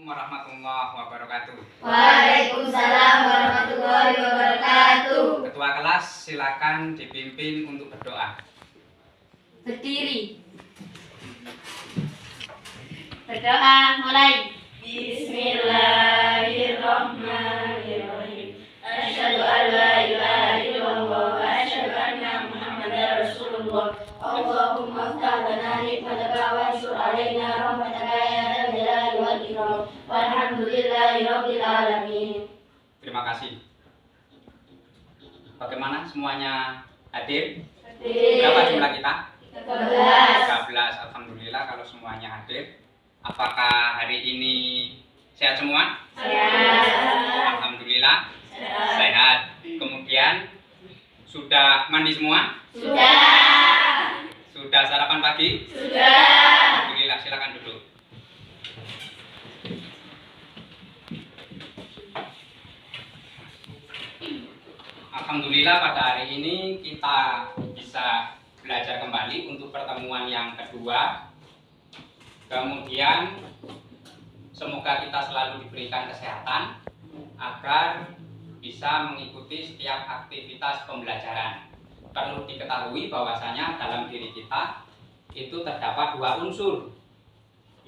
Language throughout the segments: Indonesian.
warahmatullahi wabarakatuh. Waalaikumsalam warahmatullahi wabarakatuh. Ketua kelas silakan dipimpin untuk berdoa. Berdiri. Berdoa mulai. Bismillahirrahmanirrahim. Asyhadu an la ilaha illallah wa asyhadu anna Muhammadar Rasulullah. Allahumma iftah lana nikmataka wansur alaina rahmataka ya dzal jalali wal ikram. Walhamdulillahirabbil alamin. Terima kasih. Bagaimana semuanya hadir? Hadir. Berapa jumlah kita? 13. 13. Alhamdulillah kalau semuanya hadir. Apakah hari ini sehat semua? Sehat. Alhamdulillah sehat. Kemudian sudah mandi semua? Sudah. Sudah sarapan pagi? Sudah. Alhamdulillah, silakan duduk. Alhamdulillah pada hari ini kita bisa belajar kembali untuk pertemuan yang kedua. Kemudian semoga kita selalu diberikan kesehatan agar bisa mengikuti setiap aktivitas pembelajaran. Perlu diketahui bahwasanya dalam diri kita itu terdapat dua unsur.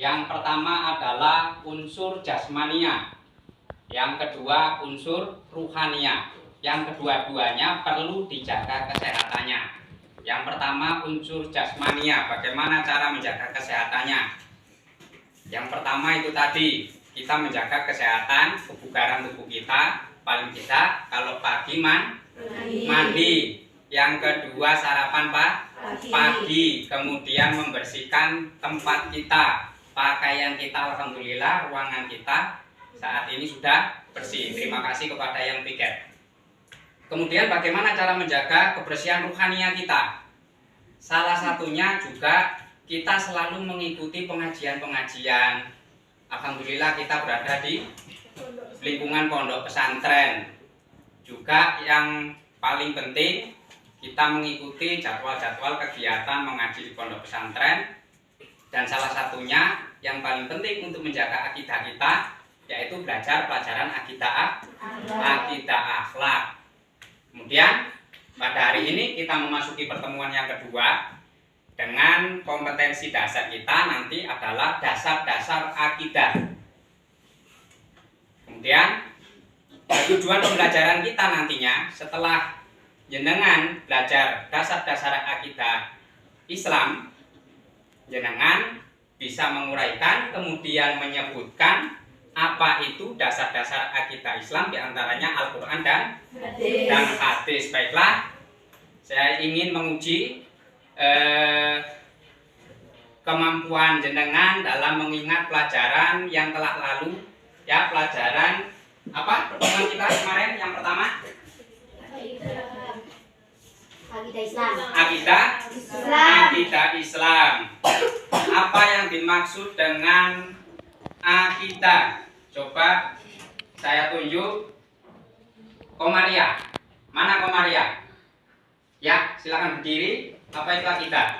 Yang pertama adalah unsur jasmania, yang kedua unsur ruhania. Yang kedua-duanya perlu dijaga kesehatannya. Yang pertama unsur jasmania, bagaimana cara menjaga kesehatannya? Yang pertama itu tadi, kita menjaga kesehatan kebugaran tubuh kita. Paling tidak kalau pagi mandi. Yang kedua sarapan pagi. Kemudian membersihkan tempat kita, pakaian kita. Alhamdulillah ruangan kita saat ini sudah bersih. Terima kasih kepada yang piket. Kemudian bagaimana cara menjaga kebersihan ruhania kita? Salah satunya juga kita selalu mengikuti pengajian-pengajian. Alhamdulillah kita berada di lingkungan pondok pesantren. Juga yang paling penting kita mengikuti jadwal-jadwal kegiatan mengaji di pondok pesantren. Dan salah satunya yang paling penting untuk menjaga akidah kita yaitu belajar pelajaran akidah akhlak. Kemudian pada hari ini kita memasuki pertemuan yang kedua. Dengan kompetensi dasar kita nanti adalah dasar-dasar akidah. Kemudian tujuan pembelajaran kita nantinya setelah jenengan belajar dasar-dasar akidah Islam, jenengan bisa menguraikan kemudian menyebutkan apa itu dasar-dasar akidah Islam, diantaranya Al-Quran dan hadis. Baiklah, saya ingin menguji kemampuan jenengan dalam mengingat pelajaran yang telah lalu, ya, pelajaran apa pertemuan kita kemarin yang pertama? Akidah Islam. Apa yang dimaksud dengan akidah? Coba saya tunjuk. Komaria. Mana Komaria? Ya, silakan berdiri. Apa itu akidah?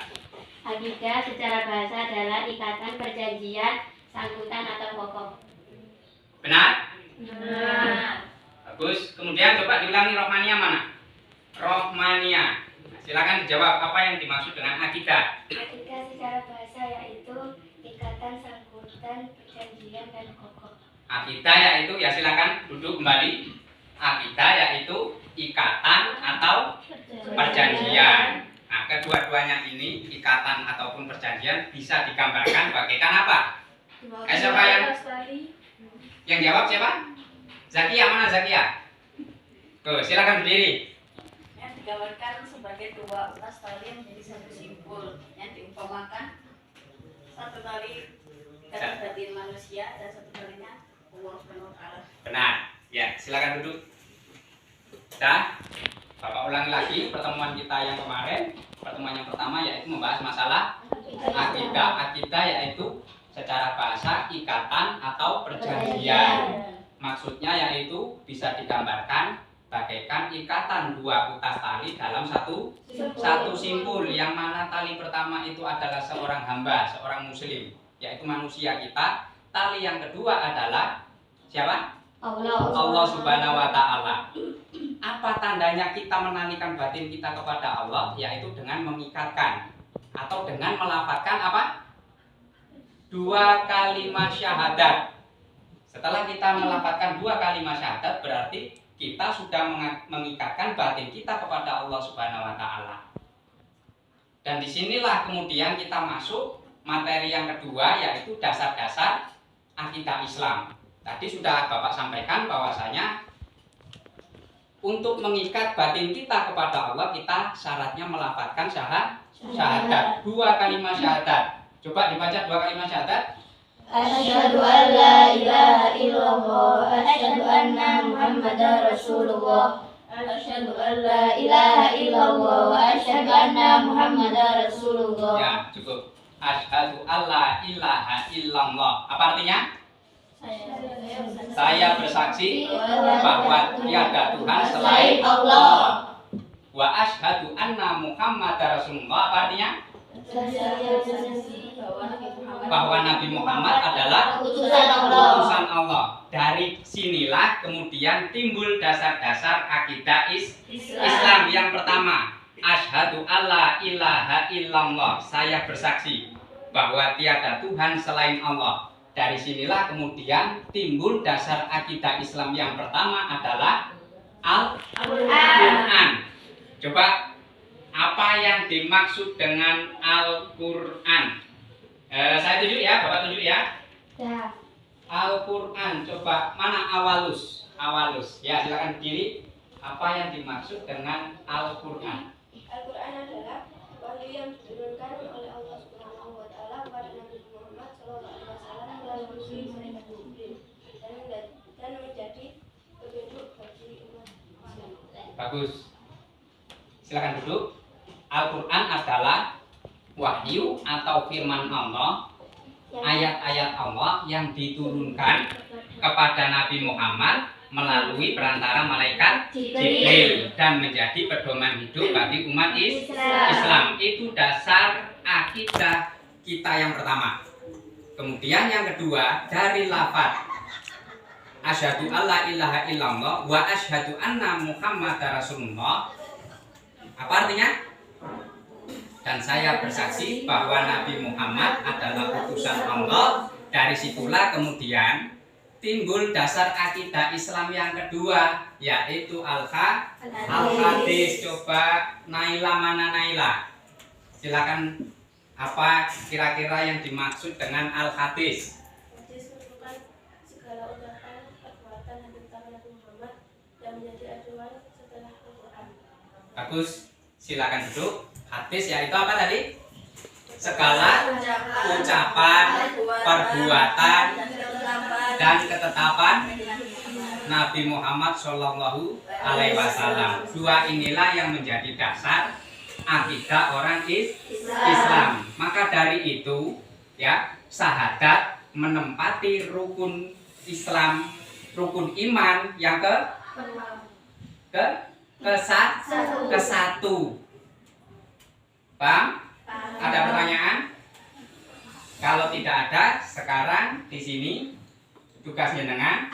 Akidah secara bahasa adalah ikatan perjanjian, sangkutan atau pokok. Benar? Benar. Bagus. Kemudian coba diulangi rohmania mana? Rohmania. Silakan dijawab apa yang dimaksud dengan akidah. Akidah secara bahasa yaitu ikatan, sangkutan, perjanjian dan pokok. Akidah yaitu, ya silakan duduk kembali. Akidah yaitu ikatan atau perjanjian. Nah, kedua-duanya ini, ikatan ataupun perjanjian, bisa digambarkan bagaikan apa? Siapa yang jawab siapa? Zakia, mana Zakia? Tuh, silakan berdiri. Yang digambarkan sebagai dua ulas tali yang menjadi satu simpul, yang diumpamakan satu tali ikatan batin manusia dan satu talinya Allah Subhanahu wa Ta'ala. Benar. Ya, silakan duduk. Sudah. Bapak ulangi lagi pertemuan kita yang kemarin. Pertemuan yang pertama yaitu membahas masalah akidah. Akidah yaitu secara bahasa ikatan atau perjanjian. Maksudnya yaitu bisa digambarkan bagaikan ikatan dua kutas tali dalam satu simpul, yang mana tali pertama itu adalah seorang hamba, seorang muslim, yaitu manusia kita. tali yang kedua adalah siapa? Allah Subhanahu wa ta'ala. Apa tandanya kita menanikan batin kita kepada Allah? Yaitu dengan mengikatkan atau dengan melafazkan apa? 2 kalimat syahadat. Setelah kita melafazkan 2 kalimat syahadat, berarti kita sudah mengikatkan batin kita kepada Allah Subhanahu wa ta'ala. Dan disinilah kemudian kita masuk materi yang kedua, yaitu dasar-dasar akidah Islam. Tadi sudah Bapak sampaikan bahwasanya untuk mengikat batin kita kepada Allah, kita syaratnya melafazkan syahadat. 2 kalimat syahadat. Coba dibaca 2 kalimat syahadat. Asyhadu an la ilaha illallah, asyhadu anna Muhammadar Rasulullah. Asyhadu an la ilaha illallah, asyhadu anna Muhammadar Rasulullah. Ya, cukup. Asyhadu an la ilaha illallah. Apa artinya? Saya bersaksi bahwa tiada Tuhan selain Allah. Wa asyhadu anna Muhammadar Rasulullah. Apa artinya? Bahwa Nabi Muhammad adalah utusan Allah. Dari sinilah kemudian timbul dasar-dasar akidah Islam. Yang pertama, asyhadu alla ilaha illallah. Saya bersaksi bahwa tiada Tuhan selain Allah. Dari sinilah kemudian timbul dasar akidah Islam yang pertama adalah Al-Quran. Coba, apa yang dimaksud dengan Al-Quran? Saya tunjuk ya, Bapak tunjuk ya. Al-Quran, coba mana awalus? Awalus, ya silakan berdiri. Apa yang dimaksud dengan Al-Quran? Al-Quran adalah wahyu yang diturunkan oleh Allah Subhanahu wa ta'ala kepada Nabi Muhammad SAW melalui malaikat Jibril dan menjadi petunjuk bagi umat Islam. Bagus. Silakan duduk. Al-Quran adalah wahyu atau firman Allah, ayat-ayat Allah yang diturunkan kepada Nabi Muhammad melalui perantara malaikat Jibril dan menjadi pedoman hidup bagi umat Islam. Itu dasar akidah kita yang pertama. Kemudian yang kedua, dari lafaz asyhadu alla ilaha illallah wa asyhadu anna Muhammadar Rasulullah. Apa artinya? Dan saya bersaksi bahwa Nabi Muhammad adalah utusan Allah. Dari situlah kemudian timbul dasar akidah Islam yang kedua, yaitu al-hadis. Coba Naila, mana Naila? Silakan, apa kira-kira yang dimaksud dengan al-hadis? Hadis merupakan segala ucapan, perbuatan tentang Nabi Muhammad yang menjadi acuan setelah Al-Quran. Bagus, silakan duduk. Hadis yaitu apa tadi? Segala ucapan, perbuatan, dan ketetapan Nabi Muhammad Shallallahu Alaihi Wasallam. 2 inilah yang menjadi dasar akidah orang Islam. Maka dari itu, ya, syahadat menempati rukun Islam, rukun iman yang ke-1. Paham? Ada pertanyaan? Kalau tidak ada, sekarang di sini tugasnya dengan,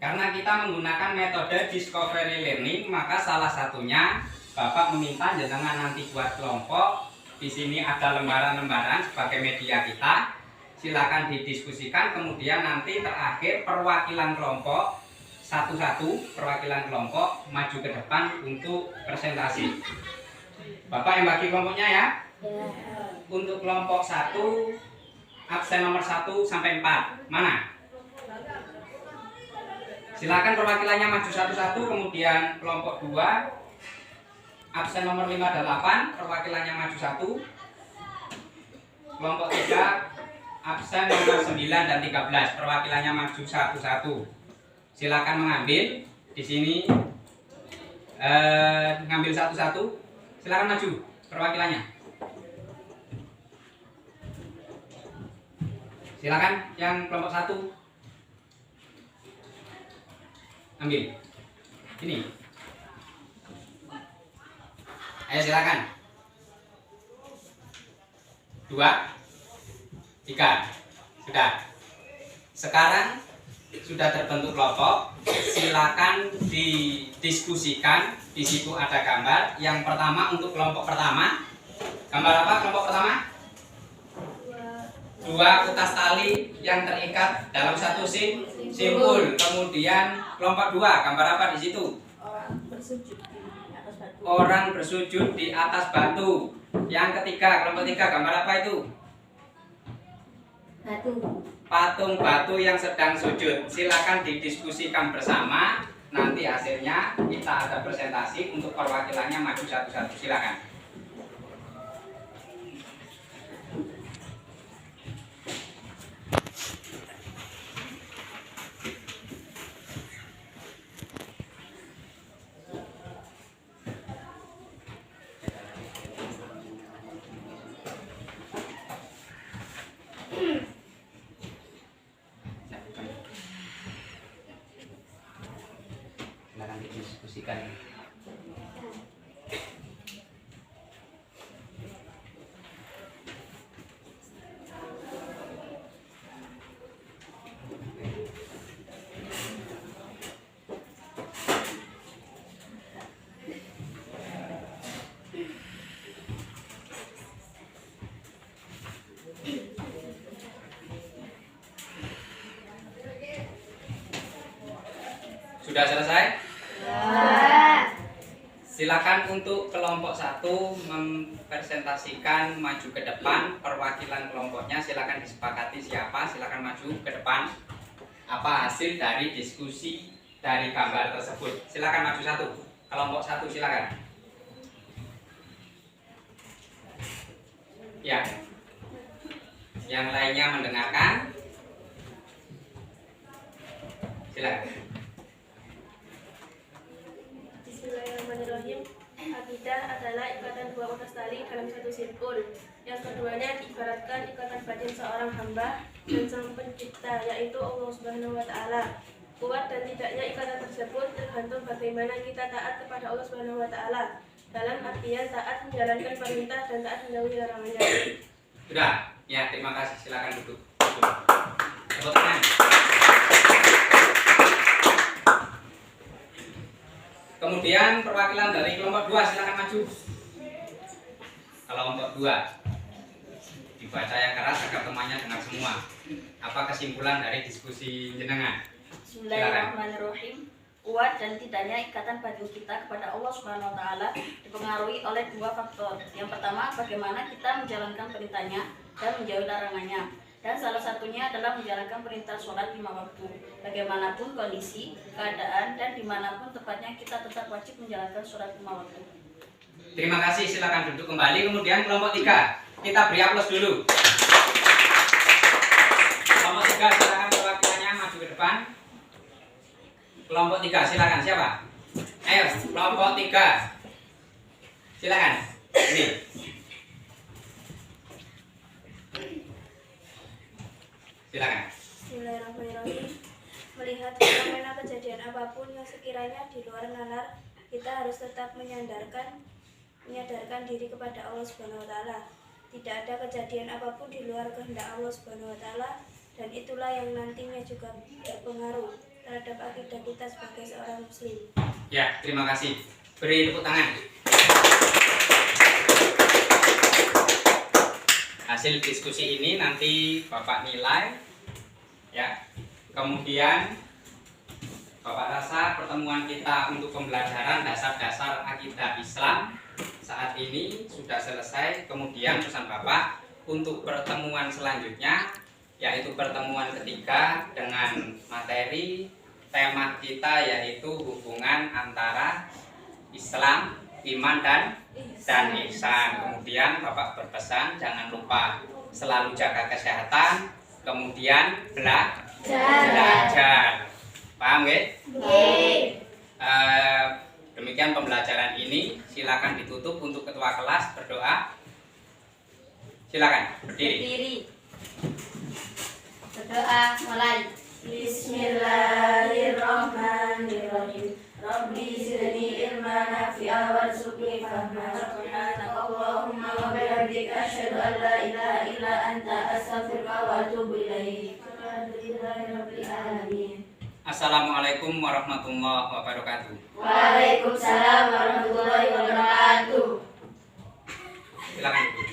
karena kita menggunakan metode discovery learning, maka salah satunya Bapak meminta jenengan nanti buat kelompok. Di sini ada lembaran-lembaran sebagai media kita. Silakan didiskusikan. Kemudian nanti terakhir perwakilan kelompok satu-satu, perwakilan kelompok maju ke depan untuk presentasi. Bapak yang bagi kelompoknya ya. Untuk kelompok 1, absen nomor 1 sampai 4. Mana? Silakan perwakilannya maju satu-satu. Kemudian kelompok 2, absen nomor 5 dan 8, perwakilannya maju 1. Kelompok 3, absen nomor 9 dan 13, perwakilannya maju satu-satu. Silakan mengambil di sini, ngambil satu-satu. Silakan maju perwakilannya. Silakan yang kelompok 1 ambil ini. Ayo silakan. 2, 3. Sudah. Sekarang sudah terbentuk kelompok. Silakan didiskusikan. Di situ ada gambar. Yang pertama untuk kelompok pertama. Gambar apa kelompok pertama? 2 kutas tali yang terikat dalam satu simpul. Kemudian kelompok 2, gambar apa di situ? Orang bersujud di atas batu. Yang ketiga, kelompok 3, gambar apa itu? Patung batu yang sedang sujud. Silakan didiskusikan bersama. Nanti hasilnya kita ada presentasi untuk perwakilannya maju satu-satu. Silakan. Silakan didiskusikan. Sudah selesai? Silakan untuk kelompok 1 mempresentasikan maju ke depan perwakilan kelompoknya. Silakan disepakati siapa. Silakan maju ke depan. Apa hasil dari diskusi dari gambar tersebut? Silakan maju 1. Kelompok 1 silakan. Ya. Yang lainnya mendengarkan. Silakan. Bismillahirrahmanirrahim. Akidah adalah ikatan 2 utas tali dalam satu simpul. Yang keduanya diibaratkan ikatan batin seorang hamba dan sang pencipta, yaitu Allah Subhanahu wa Ta'ala. Kuat dan tidaknya ikatan tersebut tergantung bagaimana kita taat kepada Allah Subhanahu wa Ta'ala. Dalam artian taat menjalankan perintah dan taat menjauhi larangannya. Sudah, ya terima kasih. Silakan duduk. Tepuk tangan. Kemudian perwakilan dari kelompok 2 silakan maju. Kelompok 2 dibaca yang keras agar temannya dengar semua. Apa kesimpulan dari diskusi jenengan? Bismillahirrahmanirrahim. Kuat dan tidaknya ikatan batin kita kepada Allah Subhanahu wa Ta'ala dipengaruhi oleh 2 faktor. Yang pertama, bagaimana kita menjalankan perintahnya dan menjauhi larangannya. Dan salah satunya adalah menjalankan perintah sholat 5 waktu. Bagaimanapun kondisi, keadaan, dan dimanapun tepatnya kita tetap wajib menjalankan sholat 5 waktu. Terima kasih. Silakan duduk kembali. Kemudian kelompok 3 kita beri aplaus dulu. Kelompok 3 silakan perwakilannya maju ke depan. Kelompok 3 silakan. Siapa? Ayo kelompok 3 silakan. Ini. Silakan. Bismillahirrahmanirrahim. Melihat fenomena kejadian apapun yang sekiranya di luar nalar, kita harus tetap menyadarkan diri kepada Allah Subhanahu wa Ta'ala. Tidak ada kejadian apapun di luar kehendak Allah Subhanahu wa Ta'ala, dan itulah yang nantinya juga berpengaruh terhadap akidah kita sebagai seorang muslim. Ya, terima kasih. Beri tepuk tangan. Hasil diskusi ini nanti Bapak nilai, ya. Kemudian Bapak rasa pertemuan kita untuk pembelajaran dasar-dasar akidah Islam saat ini sudah selesai. Kemudian pesan Bapak untuk pertemuan selanjutnya, yaitu pertemuan ketiga dengan materi tema kita yaitu hubungan antara Islam, iman dan ihsan. Kemudian Bapak berpesan jangan lupa selalu jaga kesehatan, kemudian belajar. Paham nggih? Demikian pembelajaran ini. Silakan ditutup untuk ketua kelas berdoa. Silakan berdiri. Berdoa mulai. Bismillahirrahmanirrahim. Rabbi zidni ilma nafi'a warzuqni fahma. Subhanaka Allahumma wa bihamdika asyhadu an la ilaha illa anta astaghfiruka wa atubu ilaik. Alhamdulillahi rabbil alamin. Assalamualaikum warahmatullahi wabarakatuh. Waalaikumsalam warahmatullahi wabarakatuh. Silakan Ibu.